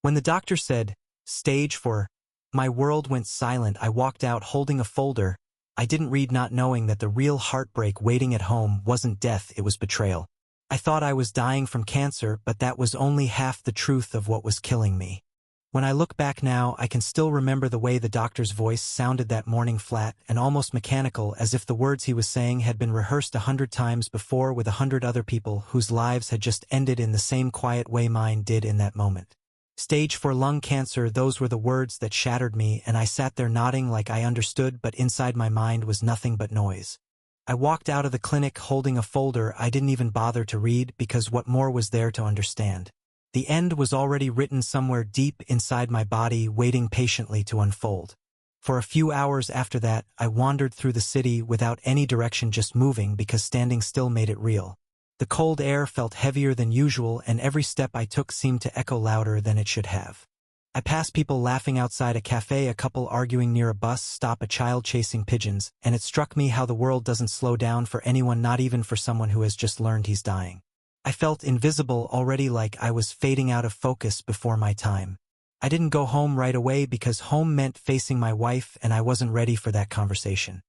When the doctor said, "Stage 4, my world went silent. I walked out holding a folder. I didn't read, not knowing that the real heartbreak waiting at home wasn't death, it was betrayal. I thought I was dying from cancer, but that was only half the truth of what was killing me. When I look back now, I can still remember the way the doctor's voice sounded that morning, flat and almost mechanical, as if the words he was saying had been rehearsed 100 times before with 100 other people whose lives had just ended in the same quiet way mine did in that moment. Stage 4 lung cancer, those were the words that shattered me, and I sat there nodding like I understood, but inside my mind was nothing but noise. I walked out of the clinic holding a folder I didn't even bother to read, because what more was there to understand? The end was already written somewhere deep inside my body, waiting patiently to unfold. For a few hours after that, I wandered through the city without any direction, just moving because standing still made it real. The cold air felt heavier than usual, and every step I took seemed to echo louder than it should have. I passed people laughing outside a cafe, a couple arguing near a bus stop, a child chasing pigeons, and it struck me how the world doesn't slow down for anyone, not even for someone who has just learned he's dying. I felt invisible already, like I was fading out of focus before my time. I didn't go home right away because home meant facing my wife, and I wasn't ready for that conversation.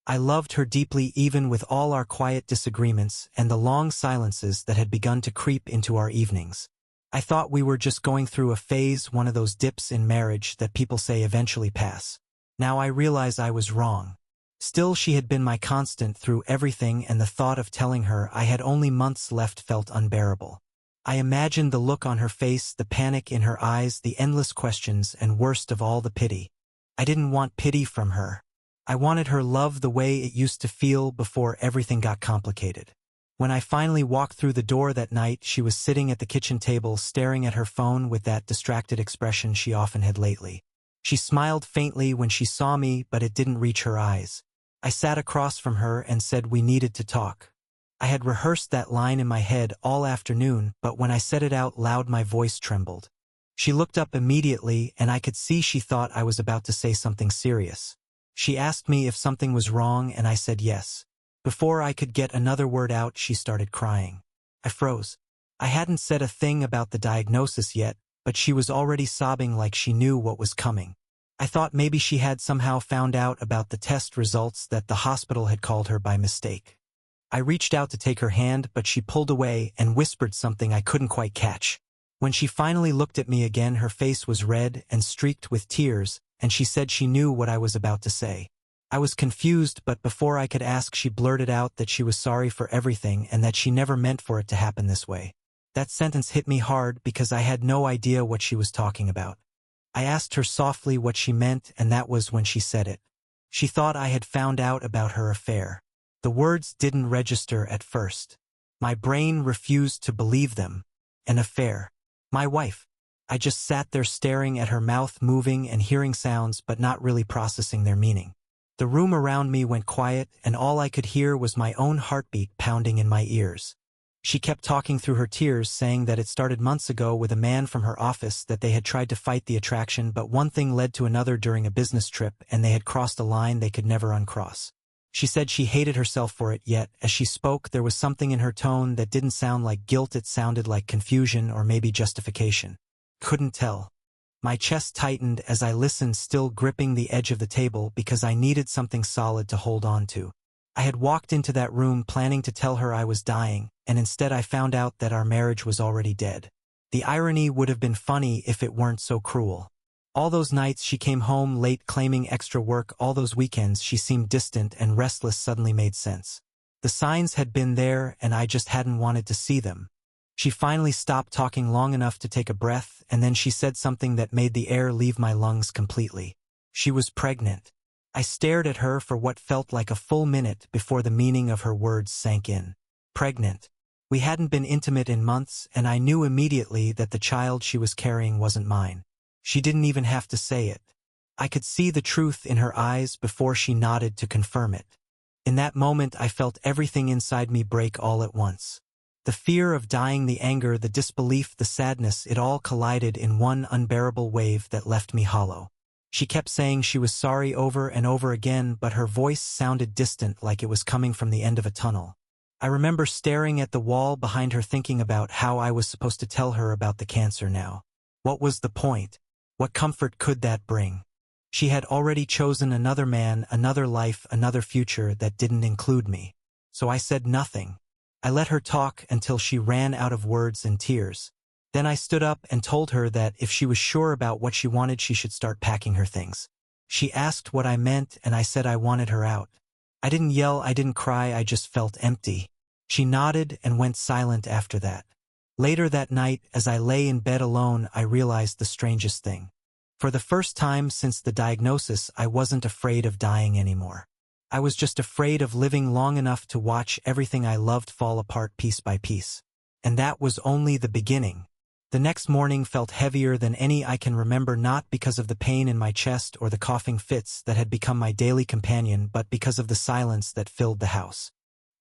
I loved her deeply, even with all our quiet disagreements and the long silences that had begun to creep into our evenings. I thought we were just going through a phase, one of those dips in marriage that people say eventually pass. Now I realize I was wrong. Still, she had been my constant through everything, and the thought of telling her I had only months left felt unbearable. I imagined the look on her face, the panic in her eyes, the endless questions, and worst of all, the pity. I didn't want pity from her. I wanted her love, the way it used to feel before everything got complicated. When I finally walked through the door that night, she was sitting at the kitchen table, staring at her phone with that distracted expression she often had lately. She smiled faintly when she saw me, but it didn't reach her eyes. I sat across from her and said we needed to talk. I had rehearsed that line in my head all afternoon, but when I said it out loud, my voice trembled. She looked up immediately, and I could see she thought I was about to say something serious. She asked me if something was wrong, and I said yes. Before I could get another word out, she started crying. I froze. I hadn't said a thing about the diagnosis yet, but she was already sobbing like she knew what was coming. I thought maybe she had somehow found out about the test results, that the hospital had called her by mistake. I reached out to take her hand, but she pulled away and whispered something I couldn't quite catch. When she finally looked at me again, her face was red and streaked with tears, and she said she knew what I was about to say. I was confused, but before I could ask, she blurted out that she was sorry for everything and that she never meant for it to happen this way. That sentence hit me hard because I had no idea what she was talking about. I asked her softly what she meant, and that was when she said it. She thought I had found out about her affair. The words didn't register at first. My brain refused to believe them. An affair. My wife. I just sat there staring at her, mouth moving and hearing sounds but not really processing their meaning. The room around me went quiet, and all I could hear was my own heartbeat pounding in my ears. She kept talking through her tears, saying that it started months ago with a man from her office, that they had tried to fight the attraction, but one thing led to another during a business trip, and they had crossed a line they could never uncross. She said she hated herself for it, yet as she spoke there was something in her tone that didn't sound like guilt, it sounded like confusion or maybe justification. Couldn't tell. My chest tightened as I listened, still gripping the edge of the table because I needed something solid to hold on to. I had walked into that room planning to tell her I was dying, and instead I found out that our marriage was already dead. The irony would have been funny if it weren't so cruel. All those nights she came home late claiming extra work, all those weekends she seemed distant and restless, suddenly made sense. The signs had been there, and I just hadn't wanted to see them. She finally stopped talking long enough to take a breath, and then she said something that made the air leave my lungs completely. She was pregnant. I stared at her for what felt like a full minute before the meaning of her words sank in. Pregnant. We hadn't been intimate in months, and I knew immediately that the child she was carrying wasn't mine. She didn't even have to say it. I could see the truth in her eyes before she nodded to confirm it. In that moment I felt everything inside me break all at once. The fear of dying, the anger, the disbelief, the sadness, it all collided in one unbearable wave that left me hollow. She kept saying she was sorry over and over again, but her voice sounded distant, like it was coming from the end of a tunnel. I remember staring at the wall behind her, thinking about how I was supposed to tell her about the cancer now. What was the point? What comfort could that bring? She had already chosen another man, another life, another future that didn't include me. So I said nothing. I let her talk until she ran out of words and tears. Then I stood up and told her that if she was sure about what she wanted, she should start packing her things. She asked what I meant, and I said I wanted her out. I didn't yell, I didn't cry, I just felt empty. She nodded and went silent after that. Later that night, as I lay in bed alone, I realized the strangest thing. For the first time since the diagnosis, I wasn't afraid of dying anymore. I was just afraid of living long enough to watch everything I loved fall apart piece by piece. And that was only the beginning. The next morning felt heavier than any I can remember, not because of the pain in my chest or the coughing fits that had become my daily companion, but because of the silence that filled the house.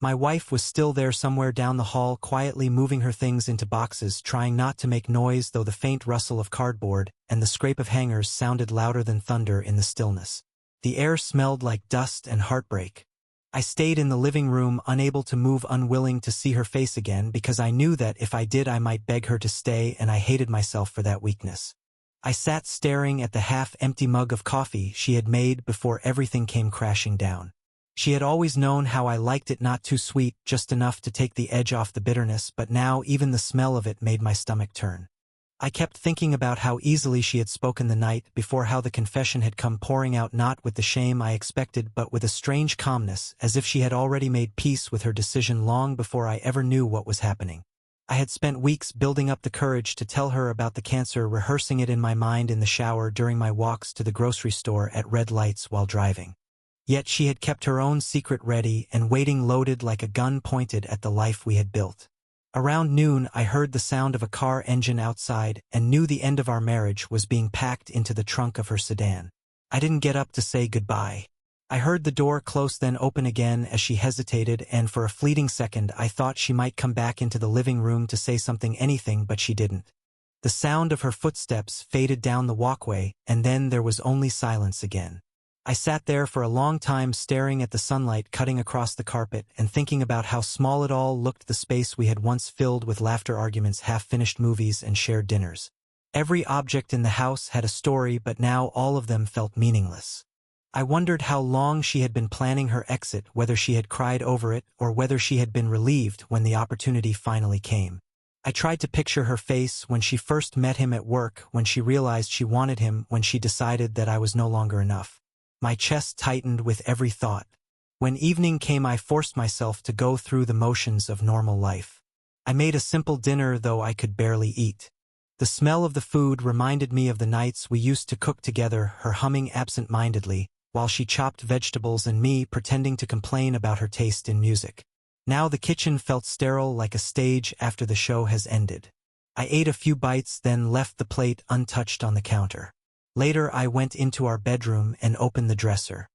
My wife was still there somewhere down the hall, quietly moving her things into boxes, trying not to make noise, though the faint rustle of cardboard and the scrape of hangers sounded louder than thunder in the stillness. The air smelled like dust and heartbreak. I stayed in the living room, unable to move, unwilling to see her face again, because I knew that if I did I might beg her to stay, and I hated myself for that weakness. I sat staring at the half-empty mug of coffee she had made before everything came crashing down. She had always known how I liked it, not too sweet, just enough to take the edge off the bitterness, but now even the smell of it made my stomach turn. I kept thinking about how easily she had spoken the night before, how the confession had come pouring out, not with the shame I expected, but with a strange calmness, as if she had already made peace with her decision long before I ever knew what was happening. I had spent weeks building up the courage to tell her about the cancer, rehearsing it in my mind in the shower, during my walks to the grocery store, at red lights while driving. Yet she had kept her own secret ready and waiting, loaded like a gun pointed at the life we had built. Around noon, I heard the sound of a car engine outside and knew the end of our marriage was being packed into the trunk of her sedan. I didn't get up to say goodbye. I heard the door close, then open again as she hesitated, and for a fleeting second I thought she might come back into the living room to say something, anything, but she didn't. The sound of her footsteps faded down the walkway, and then there was only silence again. I sat there for a long time, staring at the sunlight cutting across the carpet and thinking about how small it all looked, the space we had once filled with laughter, arguments, half-finished movies, and shared dinners. Every object in the house had a story, but now all of them felt meaningless. I wondered how long she had been planning her exit, whether she had cried over it or whether she had been relieved when the opportunity finally came. I tried to picture her face when she first met him at work, when she realized she wanted him, when she decided that I was no longer enough. My chest tightened with every thought. When evening came, I forced myself to go through the motions of normal life. I made a simple dinner, though I could barely eat. The smell of the food reminded me of the nights we used to cook together, her humming absent-mindedly while she chopped vegetables and me pretending to complain about her taste in music. Now the kitchen felt sterile, like a stage after the show has ended. I ate a few bites, then left the plate untouched on the counter. Later I went into our bedroom and opened the dresser.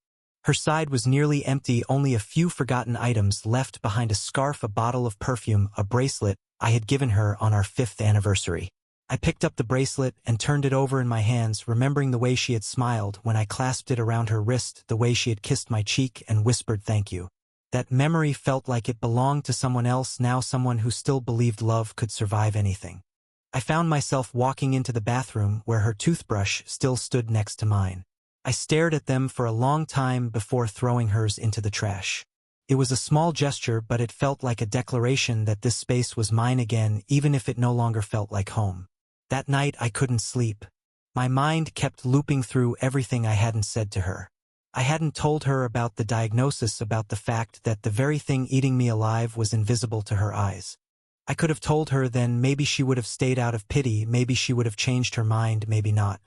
Her side was nearly empty, only a few forgotten items left behind: a scarf, a bottle of perfume, a bracelet I had given her on our 5th anniversary. I picked up the bracelet and turned it over in my hands, remembering the way she had smiled when I clasped it around her wrist, the way she had kissed my cheek and whispered thank you. That memory felt like it belonged to someone else now, someone who still believed love could survive anything. I found myself walking into the bathroom where her toothbrush still stood next to mine. I stared at them for a long time before throwing hers into the trash. It was a small gesture, but it felt like a declaration that this space was mine again, even if it no longer felt like home. That night I couldn't sleep. My mind kept looping through everything I hadn't said to her. I hadn't told her about the diagnosis, about the fact that the very thing eating me alive was invisible to her eyes. I could have told her, then maybe she would have stayed out of pity, maybe she would have changed her mind, maybe not.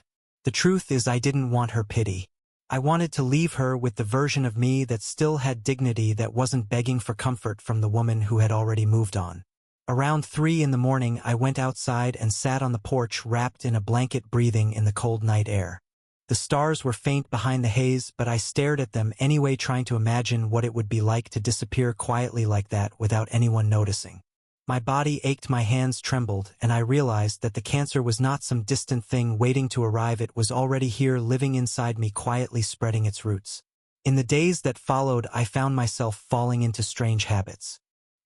The truth is, I didn't want her pity. I wanted to leave her with the version of me that still had dignity, that wasn't begging for comfort from the woman who had already moved on. Around 3 in the morning, I went outside and sat on the porch, wrapped in a blanket, breathing in the cold night air. The stars were faint behind the haze, but I stared at them anyway, trying to imagine what it would be like to disappear quietly like that without anyone noticing. My body ached, my hands trembled, and I realized that the cancer was not some distant thing waiting to arrive. It was already here, living inside me, quietly spreading its roots. In the days that followed, I found myself falling into strange habits.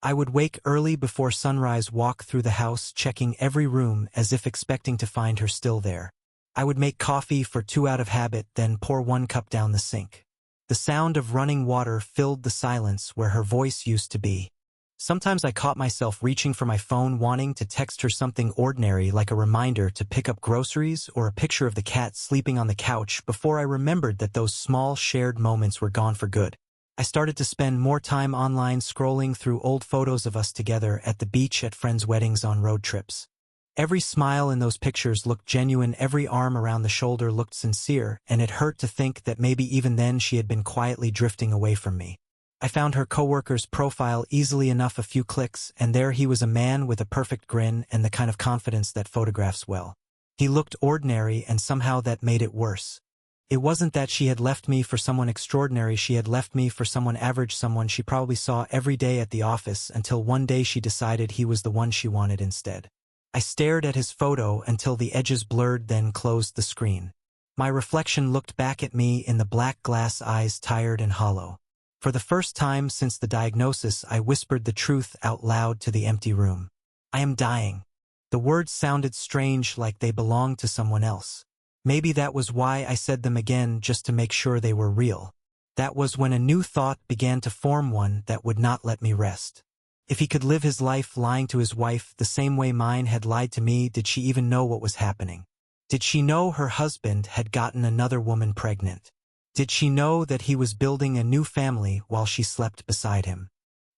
I would wake early before sunrise, walk through the house, checking every room as if expecting to find her still there. I would make coffee for 2 out of habit, then pour 1 cup down the sink. The sound of running water filled the silence where her voice used to be. Sometimes I caught myself reaching for my phone, wanting to text her something ordinary like a reminder to pick up groceries or a picture of the cat sleeping on the couch, before I remembered that those small shared moments were gone for good. I started to spend more time online, scrolling through old photos of us together at the beach, at friends' weddings, on road trips. Every smile in those pictures looked genuine, every arm around the shoulder looked sincere, and it hurt to think that maybe even then she had been quietly drifting away from me. I found her coworker's profile easily enough, a few clicks, and there he was, a man with a perfect grin and the kind of confidence that photographs well. He looked ordinary, and somehow that made it worse. It wasn't that she had left me for someone extraordinary, she had left me for someone average, someone she probably saw every day at the office, until one day she decided he was the one she wanted instead. I stared at his photo until the edges blurred, then closed the screen. My reflection looked back at me in the black glass eyes, tired and hollow. For the first time since the diagnosis, I whispered the truth out loud to the empty room. I am dying. The words sounded strange, like they belonged to someone else. Maybe that was why I said them again, just to make sure they were real. That was when a new thought began to form, one that would not let me rest. If he could live his life lying to his wife the same way mine had lied to me, did she even know what was happening? Did she know her husband had gotten another woman pregnant? Did she know that he was building a new family while she slept beside him?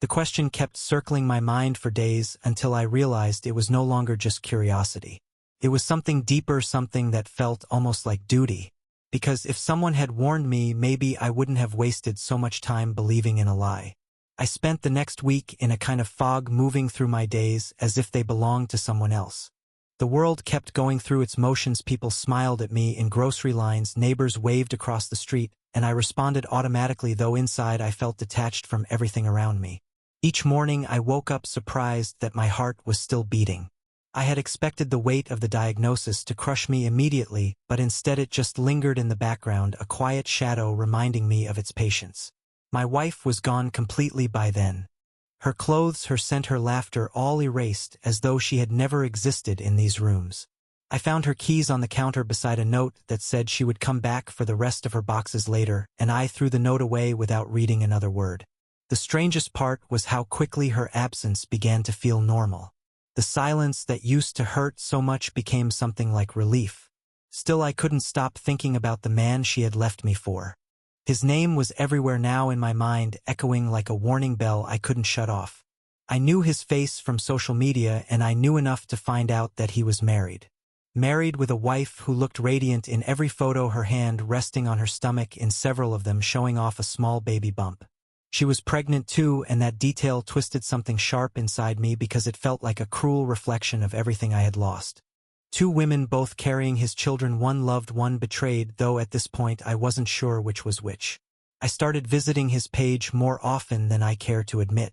The question kept circling my mind for days, until I realized it was no longer just curiosity. It was something deeper, something that felt almost like duty. Because if someone had warned me, maybe I wouldn't have wasted so much time believing in a lie. I spent the next week in a kind of fog, moving through my days as if they belonged to someone else. The world kept going through its motions. People smiled at me in grocery lines, neighbors waved across the street, and I responded automatically, though inside I felt detached from everything around me. Each morning I woke up surprised that my heart was still beating. I had expected the weight of the diagnosis to crush me immediately, but instead it just lingered in the background, a quiet shadow reminding me of its patience. My wife was gone completely by then. Her clothes, her scent, her laughter, all erased, as though she had never existed in these rooms. I found her keys on the counter beside a note that said she would come back for the rest of her boxes later, and I threw the note away without reading another word. The strangest part was how quickly her absence began to feel normal. The silence that used to hurt so much became something like relief. Still, I couldn't stop thinking about the man she had left me for. His name was everywhere now in my mind, echoing like a warning bell I couldn't shut off. I knew his face from social media, and I knew enough to find out that he was married. Married, with a wife who looked radiant in every photo, her hand resting on her stomach in several of them, showing off a small baby bump. She was pregnant too, and that detail twisted something sharp inside me because it felt like a cruel reflection of everything I had lost. 2 women, both carrying his children, one loved, one betrayed, though at this point I wasn't sure which was which. I started visiting his page more often than I care to admit.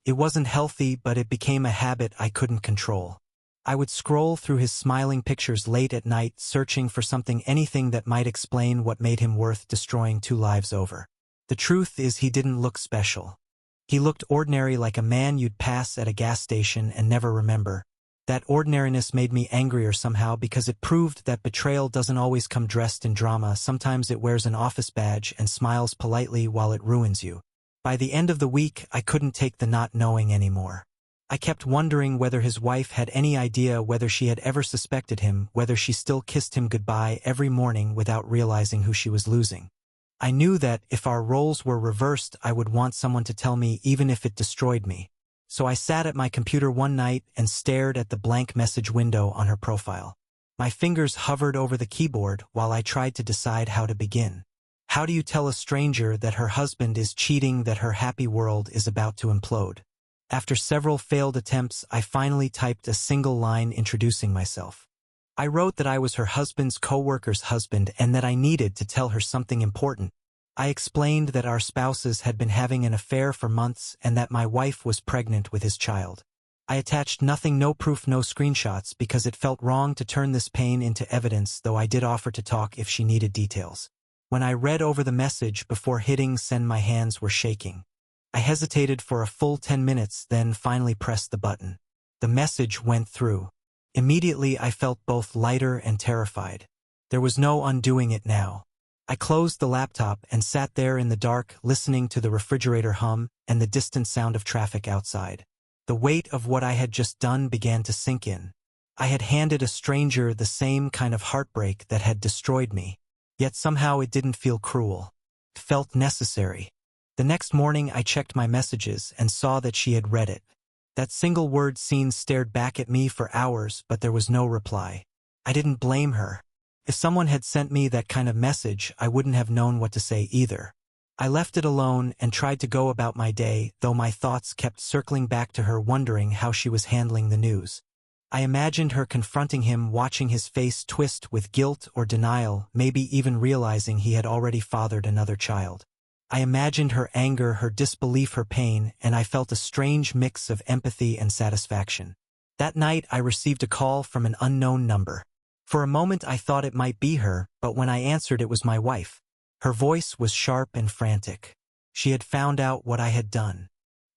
It wasn't healthy, but it became a habit I couldn't control. I would scroll through his smiling pictures late at night, searching for something, anything that might explain what made him worth destroying 2 lives over. The truth is, he didn't look special. He looked ordinary, like a man you'd pass at a gas station and never remember. That ordinariness made me angrier somehow, because it proved that betrayal doesn't always come dressed in drama. Sometimes it wears an office badge and smiles politely while it ruins you. By the end of the week, I couldn't take the not knowing anymore. I kept wondering whether his wife had any idea, whether she had ever suspected him, whether she still kissed him goodbye every morning without realizing who she was losing. I knew that if our roles were reversed, I would want someone to tell me, even if it destroyed me. So I sat at my computer one night and stared at the blank message window on her profile. My fingers hovered over the keyboard while I tried to decide how to begin. How do you tell a stranger that her husband is cheating, that her happy world is about to implode? After several failed attempts, I finally typed a single line introducing myself. I wrote that I was her husband's coworker's husband and that I needed to tell her something important. I explained that our spouses had been having an affair for months and that my wife was pregnant with his child. I attached nothing, no proof, no screenshots, because it felt wrong to turn this pain into evidence, though I did offer to talk if she needed details. When I read over the message before hitting send, my hands were shaking. I hesitated for a full 10 minutes, then finally pressed the button. The message went through. Immediately I felt both lighter and terrified. There was no undoing it now. I closed the laptop and sat there in the dark, listening to the refrigerator hum and the distant sound of traffic outside. The weight of what I had just done began to sink in. I had handed a stranger the same kind of heartbreak that had destroyed me. Yet somehow it didn't feel cruel. It felt necessary. The next morning I checked my messages and saw that she had read it. That single word "seen" stared back at me for hours, but there was no reply. I didn't blame her. If someone had sent me that kind of message, I wouldn't have known what to say either. I left it alone and tried to go about my day, though my thoughts kept circling back to her, wondering how she was handling the news. I imagined her confronting him, watching his face twist with guilt or denial, maybe even realizing he had already fathered another child. I imagined her anger, her disbelief, her pain, and I felt a strange mix of empathy and satisfaction. That night I received a call from an unknown number. For a moment I thought it might be her, but when I answered it was my wife. Her voice was sharp and frantic. She had found out what I had done.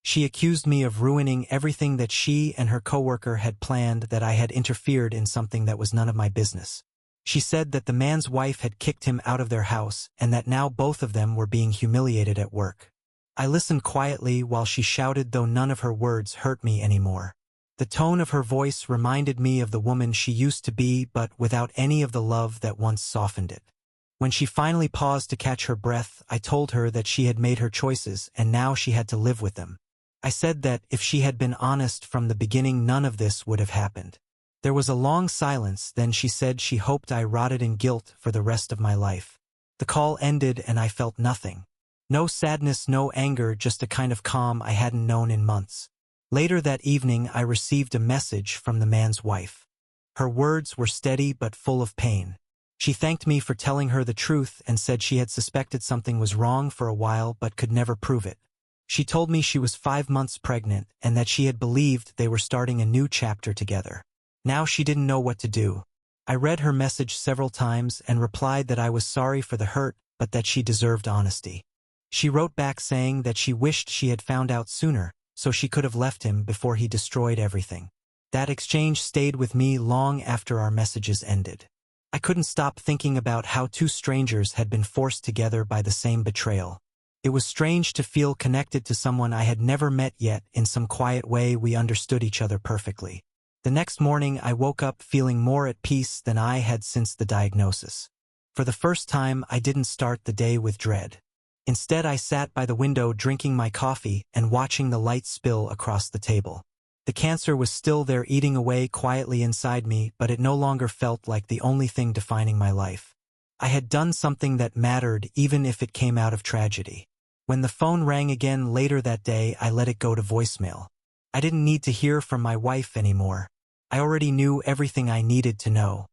She accused me of ruining everything that she and her coworker had planned, that I had interfered in something that was none of my business. She said that the man's wife had kicked him out of their house and that now both of them were being humiliated at work. I listened quietly while she shouted, though none of her words hurt me anymore. The tone of her voice reminded me of the woman she used to be, but without any of the love that once softened it. When she finally paused to catch her breath, I told her that she had made her choices and now she had to live with them. I said that if she had been honest from the beginning, none of this would have happened. There was a long silence, then she said she hoped I rotted in guilt for the rest of my life. The call ended and I felt nothing. No sadness, no anger, just a kind of calm I hadn't known in months. Later that evening I received a message from the man's wife. Her words were steady but full of pain. She thanked me for telling her the truth and said she had suspected something was wrong for a while but could never prove it. She told me she was 5 months pregnant and that she had believed they were starting a new chapter together. Now she didn't know what to do. I read her message several times and replied that I was sorry for the hurt, but that she deserved honesty. She wrote back saying that she wished she had found out sooner, so she could have left him before he destroyed everything. That exchange stayed with me long after our messages ended. I couldn't stop thinking about how two strangers had been forced together by the same betrayal. It was strange to feel connected to someone I had never met, yet in some quiet way we understood each other perfectly. The next morning I woke up feeling more at peace than I had since the diagnosis. For the first time I didn't start the day with dread. Instead I sat by the window drinking my coffee and watching the light spill across the table. The cancer was still there, eating away quietly inside me, but it no longer felt like the only thing defining my life. I had done something that mattered, even if it came out of tragedy. When the phone rang again later that day, I let it go to voicemail. I didn't need to hear from my wife anymore. I already knew everything I needed to know.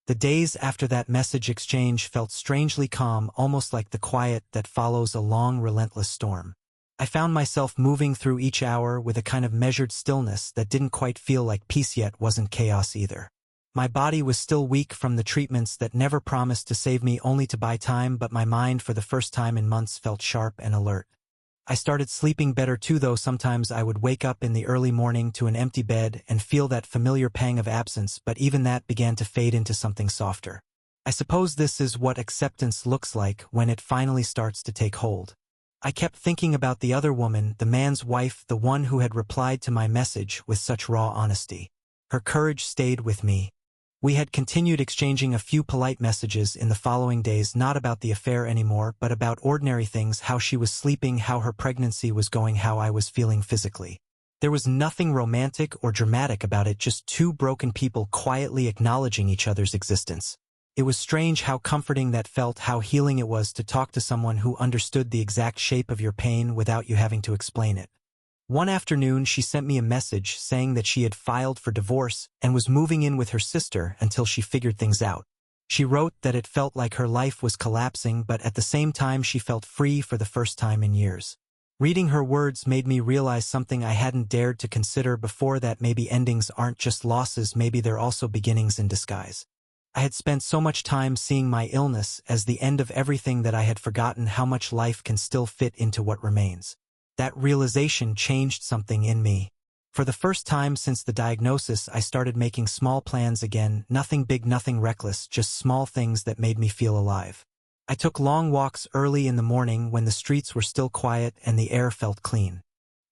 The days after that message exchange felt strangely calm, almost like the quiet that follows a long, relentless storm. I found myself moving through each hour with a kind of measured stillness that didn't quite feel like peace yet wasn't chaos either. My body was still weak from the treatments that never promised to save me, only to buy time, but my mind for the first time in months felt sharp and alert. I started sleeping better too, though sometimes I would wake up in the early morning to an empty bed and feel that familiar pang of absence, but even that began to fade into something softer. I suppose this is what acceptance looks like when it finally starts to take hold. I kept thinking about the other woman, the man's wife, the one who had replied to my message with such raw honesty. Her courage stayed with me. We had continued exchanging a few polite messages in the following days, not about the affair anymore, but about ordinary things: how she was sleeping, how her pregnancy was going, how I was feeling physically. There was nothing romantic or dramatic about it, just two broken people quietly acknowledging each other's existence. It was strange how comforting that felt, how healing it was to talk to someone who understood the exact shape of your pain without you having to explain it. One afternoon she sent me a message saying that she had filed for divorce and was moving in with her sister until she figured things out. She wrote that it felt like her life was collapsing, but at the same time she felt free for the first time in years. Reading her words made me realize something I hadn't dared to consider before, that maybe endings aren't just losses, maybe they're also beginnings in disguise. I had spent so much time seeing my illness as the end of everything that I had forgotten how much life can still fit into what remains. That realization changed something in me. For the first time since the diagnosis, I started making small plans again, nothing big, nothing reckless, just small things that made me feel alive. I took long walks early in the morning when the streets were still quiet and the air felt clean.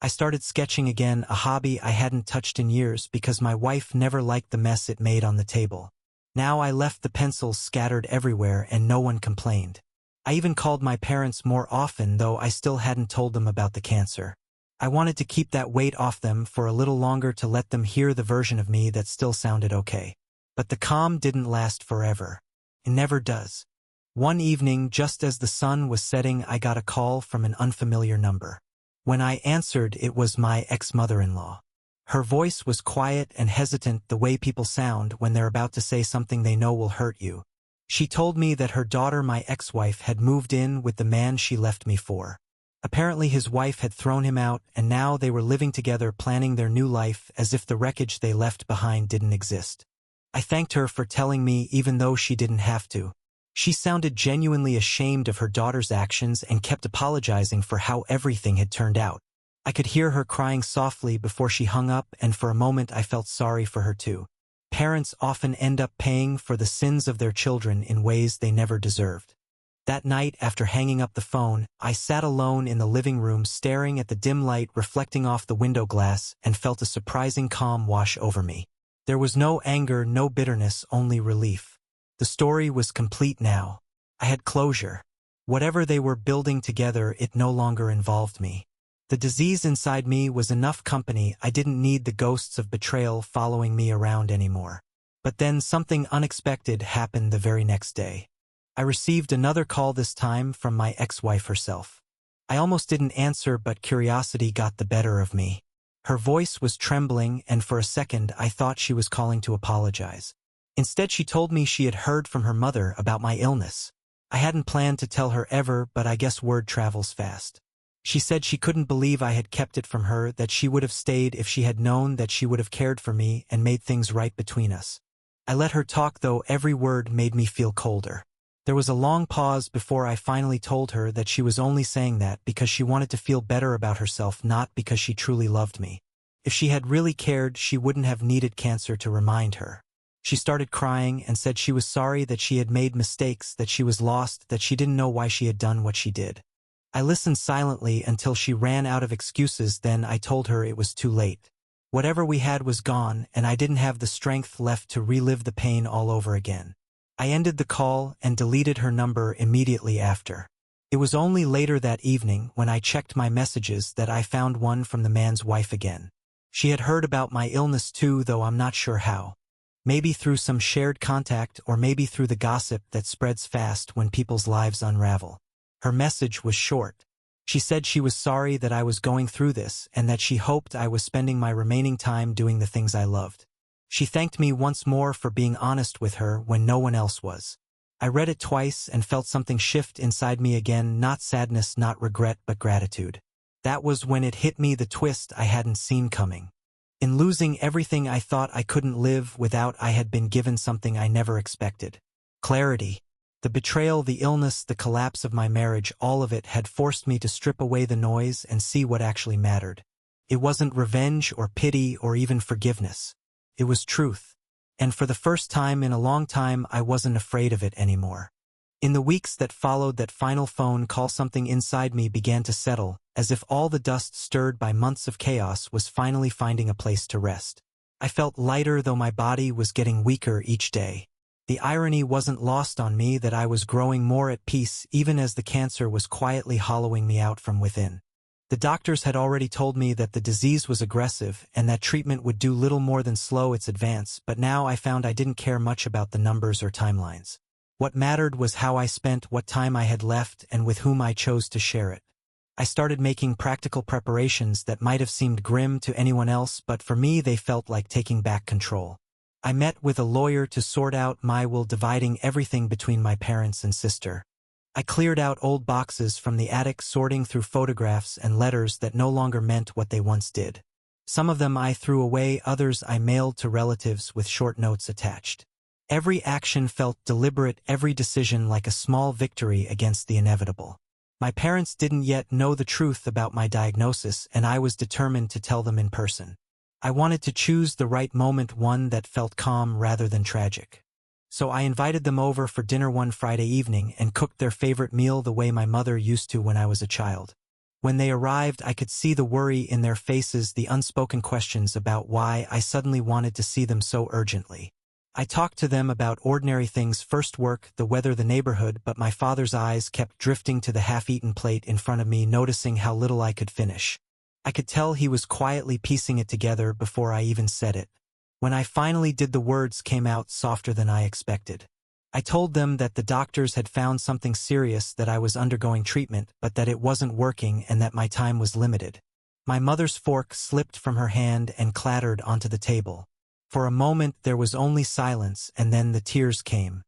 I started sketching again, a hobby I hadn't touched in years because my wife never liked the mess it made on the table. Now I left the pencils scattered everywhere and no one complained. I even called my parents more often, though I still hadn't told them about the cancer. I wanted to keep that weight off them for a little longer, to let them hear the version of me that still sounded okay. But the calm didn't last forever. It never does. One evening, just as the sun was setting, I got a call from an unfamiliar number. When I answered, it was my ex-mother-in-law. Her voice was quiet and hesitant, the way people sound when they're about to say something they know will hurt you. She told me that her daughter, my ex-wife, had moved in with the man she left me for. Apparently his wife had thrown him out, and now they were living together, planning their new life as if the wreckage they left behind didn't exist. I thanked her for telling me, even though she didn't have to. She sounded genuinely ashamed of her daughter's actions and kept apologizing for how everything had turned out. I could hear her crying softly before she hung up, and for a moment I felt sorry for her too. Parents often end up paying for the sins of their children in ways they never deserved. That night, after hanging up the phone, I sat alone in the living room staring at the dim light reflecting off the window glass and felt a surprising calm wash over me. There was no anger, no bitterness, only relief. The story was complete now. I had closure. Whatever they were building together, it no longer involved me. The disease inside me was enough company. I didn't need the ghosts of betrayal following me around anymore. But then something unexpected happened the very next day. I received another call, this time from my ex-wife herself. I almost didn't answer, but curiosity got the better of me. Her voice was trembling, and for a second I thought she was calling to apologize. Instead, she told me she had heard from her mother about my illness. I hadn't planned to tell her ever, but I guess word travels fast. She said she couldn't believe I had kept it from her, that she would have stayed if she had known, that she would have cared for me and made things right between us. I let her talk, though every word made me feel colder. There was a long pause before I finally told her that she was only saying that because she wanted to feel better about herself, not because she truly loved me. If she had really cared, she wouldn't have needed cancer to remind her. She started crying and said she was sorry, that she had made mistakes, that she was lost, that she didn't know why she had done what she did. I listened silently until she ran out of excuses, then I told her it was too late. Whatever we had was gone, and I didn't have the strength left to relive the pain all over again. I ended the call and deleted her number immediately after. It was only later that evening, when I checked my messages, that I found one from the man's wife again. She had heard about my illness too, though I'm not sure how. Maybe through some shared contact, or maybe through the gossip that spreads fast when people's lives unravel. Her message was short. She said she was sorry that I was going through this, and that she hoped I was spending my remaining time doing the things I loved. She thanked me once more for being honest with her when no one else was. I read it twice and felt something shift inside me again, not sadness, not regret, but gratitude. That was when it hit me, the twist I hadn't seen coming. In losing everything I thought I couldn't live without, I had been given something I never expected. Clarity. The betrayal, the illness, the collapse of my marriage, all of it had forced me to strip away the noise and see what actually mattered. It wasn't revenge or pity or even forgiveness. It was truth. And for the first time in a long time, I wasn't afraid of it anymore. In the weeks that followed that final phone call, something inside me began to settle, as if all the dust stirred by months of chaos was finally finding a place to rest. I felt lighter, though my body was getting weaker each day. The irony wasn't lost on me that I was growing more at peace, even as the cancer was quietly hollowing me out from within. The doctors had already told me that the disease was aggressive and that treatment would do little more than slow its advance, but now I found I didn't care much about the numbers or timelines. What mattered was how I spent what time I had left and with whom I chose to share it. I started making practical preparations that might have seemed grim to anyone else, but for me they felt like taking back control. I met with a lawyer to sort out my will, dividing everything between my parents and sister. I cleared out old boxes from the attic, sorting through photographs and letters that no longer meant what they once did. Some of them I threw away, others I mailed to relatives with short notes attached. Every action felt deliberate, every decision like a small victory against the inevitable. My parents didn't yet know the truth about my diagnosis, and I was determined to tell them in person. I wanted to choose the right moment, one that felt calm rather than tragic. So I invited them over for dinner one Friday evening and cooked their favorite meal the way my mother used to when I was a child. When they arrived, I could see the worry in their faces, the unspoken questions about why I suddenly wanted to see them so urgently. I talked to them about ordinary things, first work, the weather, the neighborhood, but my father's eyes kept drifting to the half-eaten plate in front of me, noticing how little I could finish. I could tell he was quietly piecing it together before I even said it. When I finally did, the words came out softer than I expected. I told them that the doctors had found something serious, that I was undergoing treatment, but that it wasn't working and that my time was limited. My mother's fork slipped from her hand and clattered onto the table. For a moment there was only silence, and then the tears came.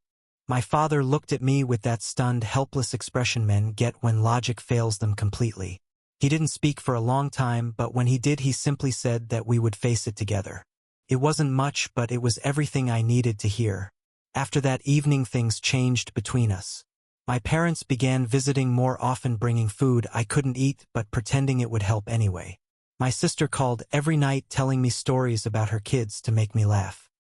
My father looked at me with that stunned, helpless expression men get when logic fails them completely. He didn't speak for a long time, but when he did, he simply said that we would face it together. It wasn't much, but it was everything I needed to hear. After that evening, things changed between us. My parents began visiting more often, bringing food I couldn't eat but pretending it would help anyway. My sister called every night, telling me stories about her kids to make me laugh.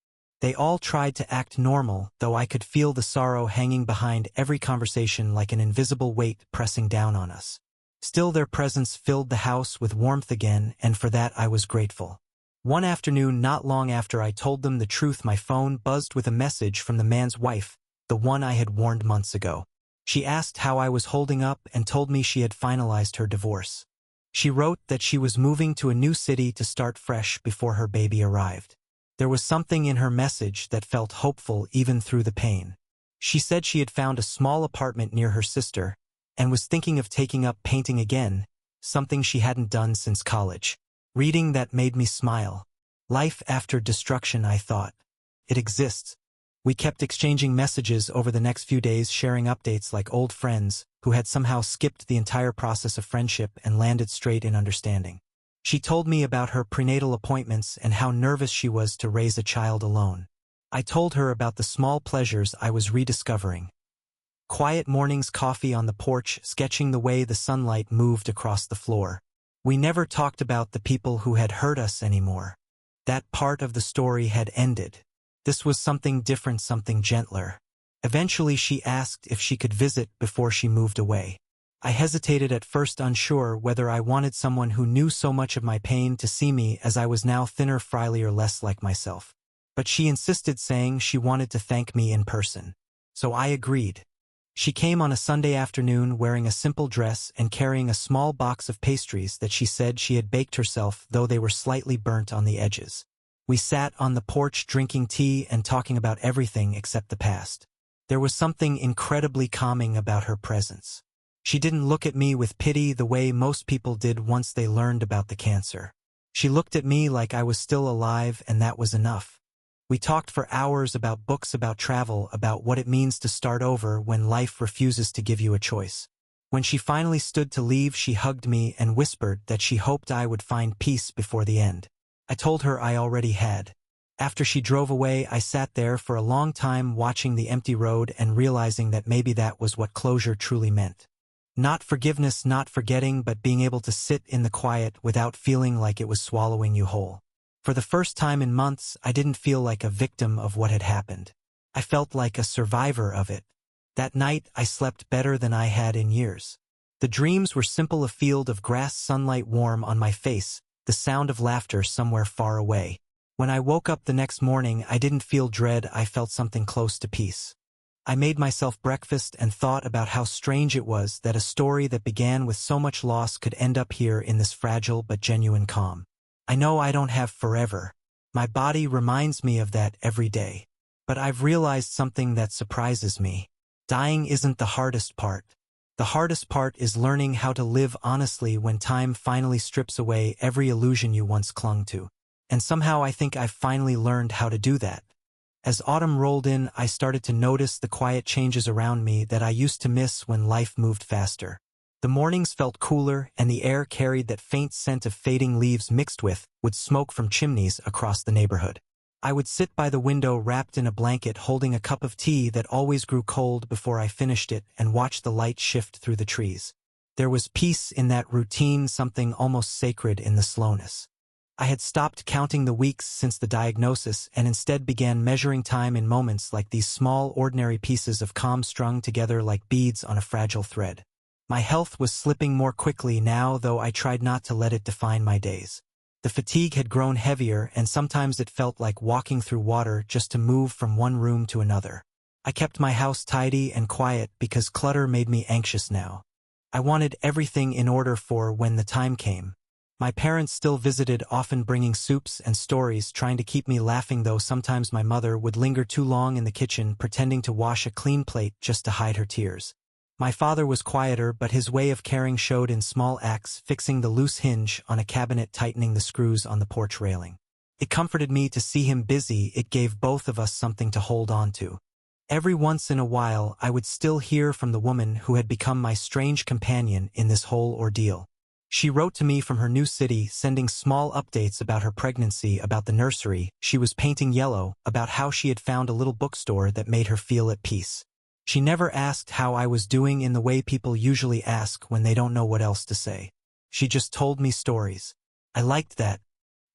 They all tried to act normal, though I could feel the sorrow hanging behind every conversation, like an invisible weight pressing down on us. Still, their presence filled the house with warmth again, and for that I was grateful. One afternoon, not long after I told them the truth, my phone buzzed with a message from the man's wife, the one I had warned months ago. She asked how I was holding up and told me she had finalized her divorce. She wrote that she was moving to a new city to start fresh before her baby arrived. There was something in her message that felt hopeful even through the pain. She said she had found a small apartment near her sister and was thinking of taking up painting again, something she hadn't done since college. Reading that made me smile. Life after destruction, I thought. It exists. We kept exchanging messages over the next few days, sharing updates like old friends who had somehow skipped the entire process of friendship and landed straight in understanding. She told me about her prenatal appointments and how nervous she was to raise a child alone. I told her about the small pleasures I was rediscovering. Quiet mornings, coffee on the porch, sketching the way the sunlight moved across the floor. We never talked about the people who had hurt us anymore. That part of the story had ended. This was something different, something gentler. Eventually she asked if she could visit before she moved away. I hesitated at first, unsure whether I wanted someone who knew so much of my pain to see me as I was now, thinner, frilier, less like myself. But she insisted, saying she wanted to thank me in person. So I agreed. She came on a Sunday afternoon wearing a simple dress and carrying a small box of pastries that she said she had baked herself, though they were slightly burnt on the edges. We sat on the porch drinking tea and talking about everything except the past. There was something incredibly calming about her presence. She didn't look at me with pity the way most people did once they learned about the cancer. She looked at me like I was still alive, and that was enough. We talked for hours about books, about travel, about what it means to start over when life refuses to give you a choice. When she finally stood to leave, she hugged me and whispered that she hoped I would find peace before the end. I told her I already had. After she drove away, I sat there for a long time, watching the empty road and realizing that maybe that was what closure truly meant. Not forgiveness, not forgetting, but being able to sit in the quiet without feeling like it was swallowing you whole. For the first time in months, I didn't feel like a victim of what had happened. I felt like a survivor of it. That night, I slept better than I had in years. The dreams were simple: a field of grass, sunlight warm on my face, the sound of laughter somewhere far away. When I woke up the next morning, I didn't feel dread, I felt something close to peace. I made myself breakfast and thought about how strange it was that a story that began with so much loss could end up here in this fragile but genuine calm. I know I don't have forever. My body reminds me of that every day. But I've realized something that surprises me. Dying isn't the hardest part. The hardest part is learning how to live honestly when time finally strips away every illusion you once clung to. And somehow I think I've finally learned how to do that. As autumn rolled in, I started to notice the quiet changes around me that I used to miss when life moved faster. The mornings felt cooler, and the air carried that faint scent of fading leaves mixed with smoke from chimneys across the neighborhood. I would sit by the window wrapped in a blanket, holding a cup of tea that always grew cold before I finished it, and watch the light shift through the trees. There was peace in that routine, something almost sacred in the slowness. I had stopped counting the weeks since the diagnosis and instead began measuring time in moments like these small, ordinary pieces of calm strung together like beads on a fragile thread. My health was slipping more quickly now, though I tried not to let it define my days. The fatigue had grown heavier, and sometimes it felt like walking through water just to move from one room to another. I kept my house tidy and quiet because clutter made me anxious now. I wanted everything in order for when the time came. My parents still visited, often bringing soups and stories, trying to keep me laughing, though sometimes my mother would linger too long in the kitchen, pretending to wash a clean plate just to hide her tears. My father was quieter, but his way of caring showed in small acts, fixing the loose hinge on a cabinet, tightening the screws on the porch railing. It comforted me to see him busy. It gave both of us something to hold on to. Every once in a while, I would still hear from the woman who had become my strange companion in this whole ordeal. She wrote to me from her new city, sending small updates about her pregnancy, about the nursery she was painting yellow, about how she had found a little bookstore that made her feel at peace. She never asked how I was doing in the way people usually ask when they don't know what else to say. She just told me stories. I liked that.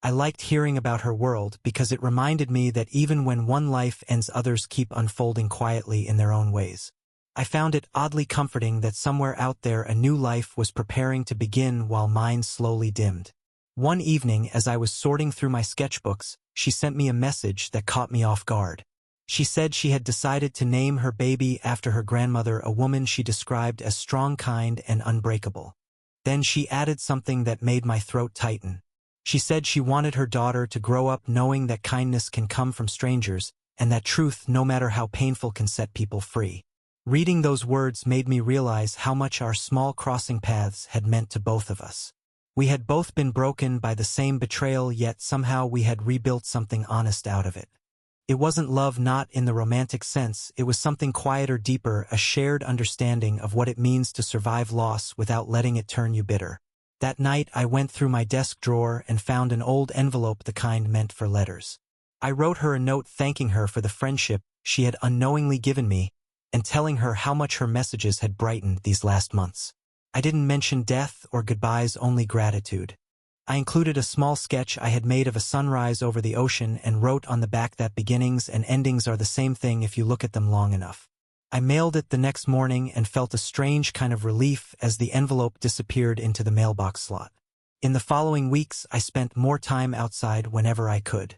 I liked hearing about her world because it reminded me that even when one life ends, others keep unfolding quietly in their own ways. I found it oddly comforting that somewhere out there a new life was preparing to begin while mine slowly dimmed. One evening, as I was sorting through my sketchbooks, she sent me a message that caught me off guard. She said she had decided to name her baby after her grandmother, a woman she described as strong, kind, and unbreakable. Then she added something that made my throat tighten. She said she wanted her daughter to grow up knowing that kindness can come from strangers, and that truth, no matter how painful, can set people free. Reading those words made me realize how much our small crossing paths had meant to both of us. We had both been broken by the same betrayal, yet somehow we had rebuilt something honest out of it. It wasn't love, not in the romantic sense. It was something quieter, deeper, a shared understanding of what it means to survive loss without letting it turn you bitter. That night I went through my desk drawer and found an old envelope, the kind meant for letters. I wrote her a note thanking her for the friendship she had unknowingly given me and telling her how much her messages had brightened these last months. I didn't mention death or goodbyes, only gratitude. I included a small sketch I had made of a sunrise over the ocean and wrote on the back that beginnings and endings are the same thing if you look at them long enough. I mailed it the next morning and felt a strange kind of relief as the envelope disappeared into the mailbox slot. In the following weeks, I spent more time outside whenever I could.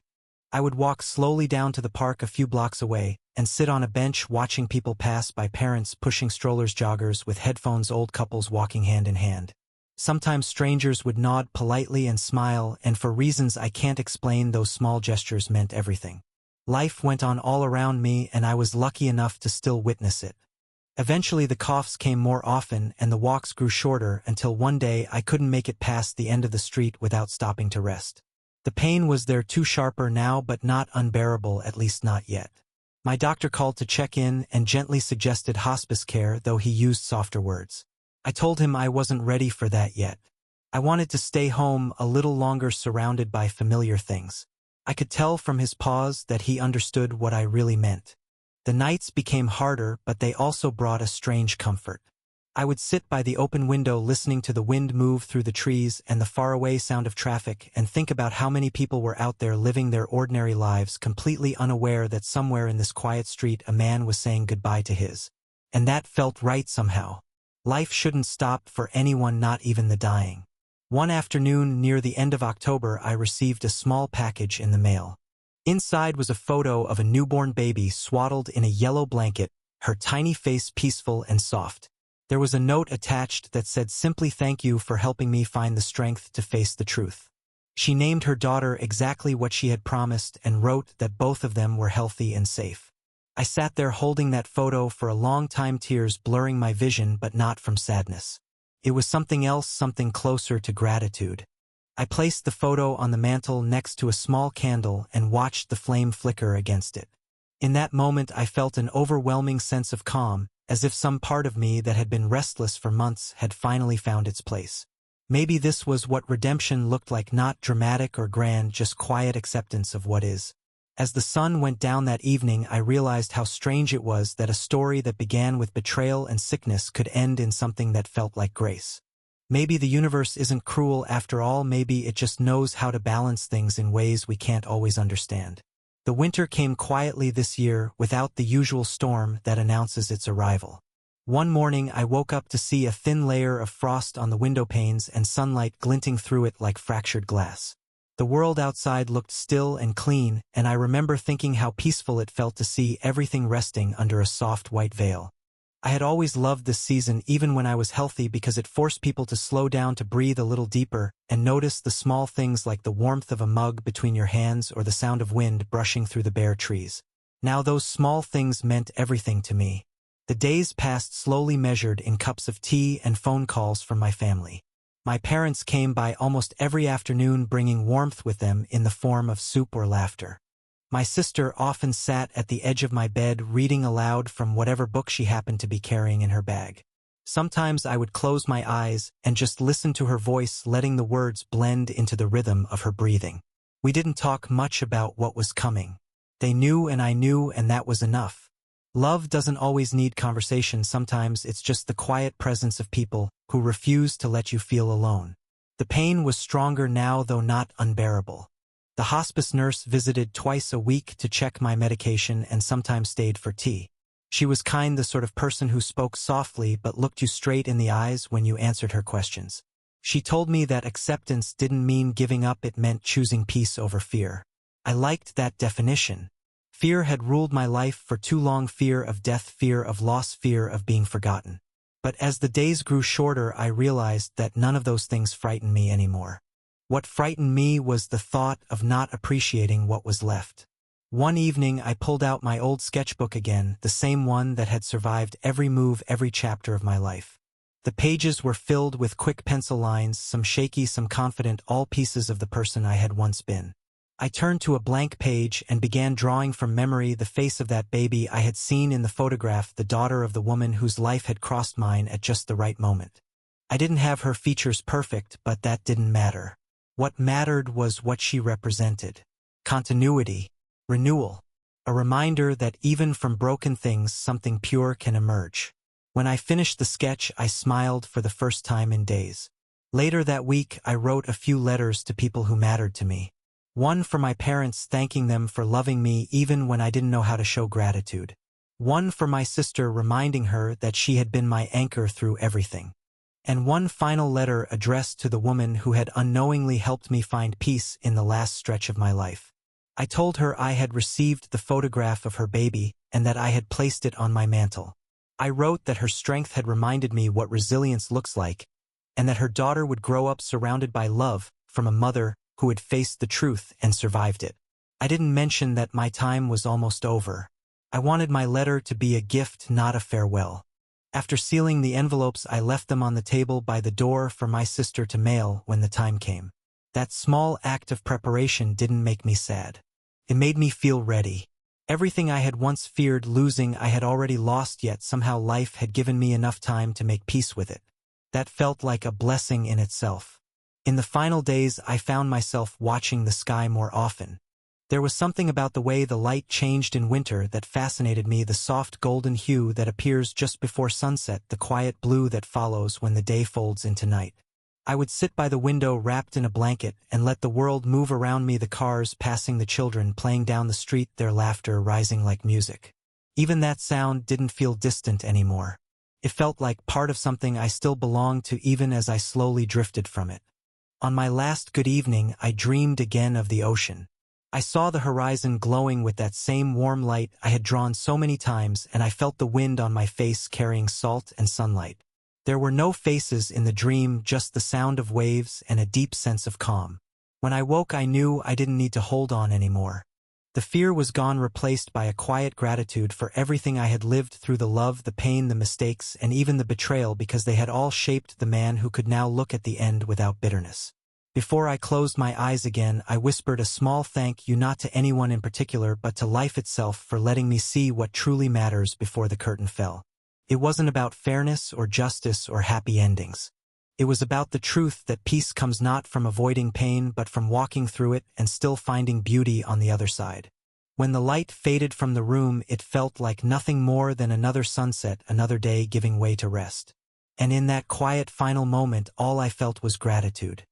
I would walk slowly down to the park a few blocks away and sit on a bench watching people pass by, parents pushing strollers, joggers with headphones, old couples walking hand in hand. Sometimes strangers would nod politely and smile, and for reasons I can't explain, those small gestures meant everything. Life went on all around me, and I was lucky enough to still witness it. Eventually the coughs came more often and the walks grew shorter until one day I couldn't make it past the end of the street without stopping to rest. The pain was there, too sharper now, but not unbearable, at least not yet. My doctor called to check in and gently suggested hospice care, though he used softer words. I told him I wasn't ready for that yet. I wanted to stay home a little longer, surrounded by familiar things. I could tell from his pause that he understood what I really meant. The nights became harder, but they also brought a strange comfort. I would sit by the open window listening to the wind move through the trees and the faraway sound of traffic and think about how many people were out there living their ordinary lives, completely unaware that somewhere in this quiet street a man was saying goodbye to his. And that felt right somehow. Life shouldn't stop for anyone, not even the dying. One afternoon near the end of October, I received a small package in the mail. Inside was a photo of a newborn baby swaddled in a yellow blanket, her tiny face peaceful and soft. There was a note attached that said simply, "Thank you for helping me find the strength to face the truth." She named her daughter exactly what she had promised and wrote that both of them were healthy and safe. I sat there holding that photo for a long time, tears blurring my vision, but not from sadness. It was something else, something closer to gratitude. I placed the photo on the mantel next to a small candle and watched the flame flicker against it. In that moment I felt an overwhelming sense of calm, as if some part of me that had been restless for months had finally found its place. Maybe this was what redemption looked like, not dramatic or grand, just quiet acceptance of what is. As the sun went down that evening, I realized how strange it was that a story that began with betrayal and sickness could end in something that felt like grace. Maybe the universe isn't cruel after all, maybe it just knows how to balance things in ways we can't always understand. The winter came quietly this year, without the usual storm that announces its arrival. One morning I woke up to see a thin layer of frost on the window panes and sunlight glinting through it like fractured glass. The world outside looked still and clean, and I remember thinking how peaceful it felt to see everything resting under a soft white veil. I had always loved this season even when I was healthy because it forced people to slow down to breathe a little deeper and notice the small things like the warmth of a mug between your hands or the sound of wind brushing through the bare trees. Now those small things meant everything to me. The days passed slowly, measured in cups of tea and phone calls from my family. My parents came by almost every afternoon, bringing warmth with them in the form of soup or laughter. My sister often sat at the edge of my bed reading aloud from whatever book she happened to be carrying in her bag. Sometimes I would close my eyes and just listen to her voice, letting the words blend into the rhythm of her breathing. We didn't talk much about what was coming. They knew and I knew, and that was enough. Love doesn't always need conversation, sometimes it's just the quiet presence of people who refuse to let you feel alone. The pain was stronger now, though not unbearable. The hospice nurse visited twice a week to check my medication and sometimes stayed for tea. She was kind, the sort of person who spoke softly but looked you straight in the eyes when you answered her questions. She told me that acceptance didn't mean giving up, it meant choosing peace over fear. I liked that definition. Fear had ruled my life for too long, fear of death, fear of loss, fear of being forgotten. But as the days grew shorter, I realized that none of those things frightened me anymore. What frightened me was the thought of not appreciating what was left. One evening I pulled out my old sketchbook again, the same one that had survived every move, every chapter of my life. The pages were filled with quick pencil lines, some shaky, some confident, all pieces of the person I had once been. I turned to a blank page and began drawing from memory the face of that baby I had seen in the photograph, the daughter of the woman whose life had crossed mine at just the right moment. I didn't have her features perfect, but that didn't matter. What mattered was what she represented. Continuity, renewal, a reminder that even from broken things something pure can emerge. When I finished the sketch, I smiled for the first time in days. Later that week, I wrote a few letters to people who mattered to me. One for my parents, thanking them for loving me even when I didn't know how to show gratitude. One for my sister, reminding her that she had been my anchor through everything. And one final letter addressed to the woman who had unknowingly helped me find peace in the last stretch of my life. I told her I had received the photograph of her baby and that I had placed it on my mantle. I wrote that her strength had reminded me what resilience looks like, and that her daughter would grow up surrounded by love from a mother who had faced the truth and survived it. I didn't mention that my time was almost over. I wanted my letter to be a gift, not a farewell. After sealing the envelopes, I left them on the table by the door for my sister to mail when the time came. That small act of preparation didn't make me sad. It made me feel ready. Everything I had once feared losing I had already lost, yet somehow life had given me enough time to make peace with it. That felt like a blessing in itself. In the final days, I found myself watching the sky more often. There was something about the way the light changed in winter that fascinated me, the soft golden hue that appears just before sunset, the quiet blue that follows when the day folds into night. I would sit by the window wrapped in a blanket and let the world move around me, the cars passing, the children playing down the street, their laughter rising like music. Even that sound didn't feel distant anymore. It felt like part of something I still belonged to, even as I slowly drifted from it. On my last good evening, I dreamed again of the ocean. I saw the horizon glowing with that same warm light I had drawn so many times, and I felt the wind on my face carrying salt and sunlight. There were no faces in the dream, just the sound of waves and a deep sense of calm. When I woke, I knew I didn't need to hold on anymore. The fear was gone, replaced by a quiet gratitude for everything I had lived through, the love, the pain, the mistakes, and even the betrayal, because they had all shaped the man who could now look at the end without bitterness. Before I closed my eyes again, I whispered a small thank you, not to anyone in particular, but to life itself, for letting me see what truly matters before the curtain fell. It wasn't about fairness or justice or happy endings. It was about the truth that peace comes not from avoiding pain but from walking through it and still finding beauty on the other side. When the light faded from the room, it felt like nothing more than another sunset, another day giving way to rest. And in that quiet final moment, all I felt was gratitude.